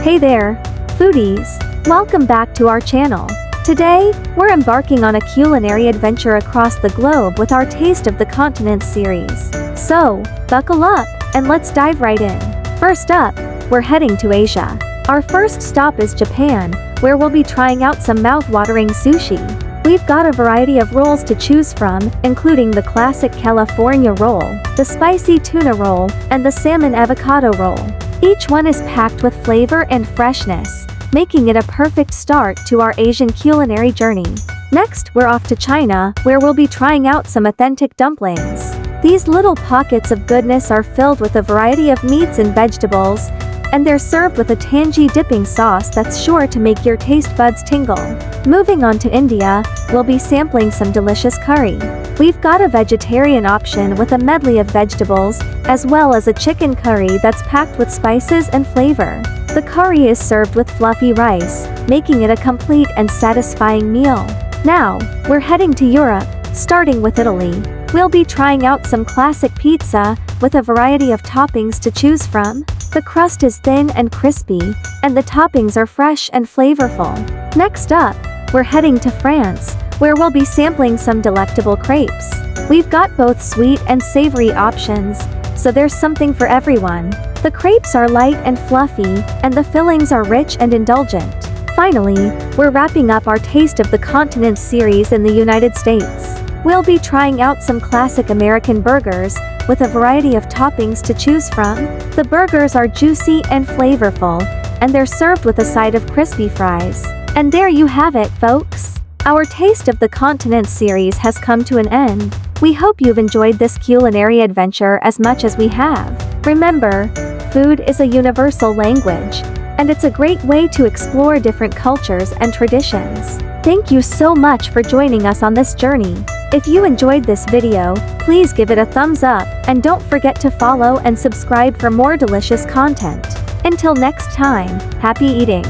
Hey there, foodies! Welcome back to our channel. Today, we're embarking on a culinary adventure across the globe with our Taste of the Continent series. So, buckle up, and let's dive right in. First up, we're heading to Asia. Our first stop is Japan, where we'll be trying out some mouth-watering sushi. We've got a variety of rolls to choose from, including the classic California roll, the spicy tuna roll, and the salmon avocado roll. Each one is packed with flavor and freshness, making it a perfect start to our Asian culinary journey. Next, we're off to China, where we'll be trying out some authentic dumplings. These little pockets of goodness are filled with a variety of meats and vegetables, and they're served with a tangy dipping sauce that's sure to make your taste buds tingle. Moving on to India, we'll be sampling some delicious curry. We've got a vegetarian option with a medley of vegetables, as well as a chicken curry that's packed with spices and flavor. The curry is served with fluffy rice, making it a complete and satisfying meal. Now, we're heading to Europe, starting with Italy. We'll be trying out some classic pizza, with a variety of toppings to choose from. The crust is thin and crispy, and the toppings are fresh and flavorful. Next up, we're heading to France, where we'll be sampling some delectable crepes. We've got both sweet and savory options, so there's something for everyone. The crepes are light and fluffy, and the fillings are rich and indulgent. Finally, we're wrapping up our Taste of the Continent series in the United States. We'll be trying out some classic American burgers, with a variety of toppings to choose from. The burgers are juicy and flavorful, and they're served with a side of crispy fries. And there you have it, folks! Our Taste of the Continent series has come to an end. We hope you've enjoyed this culinary adventure as much as we have. Remember, food is a universal language, and it's a great way to explore different cultures and traditions. Thank you so much for joining us on this journey. If you enjoyed this video, please give it a thumbs up, and don't forget to follow and subscribe for more delicious content. Until next time, happy eating!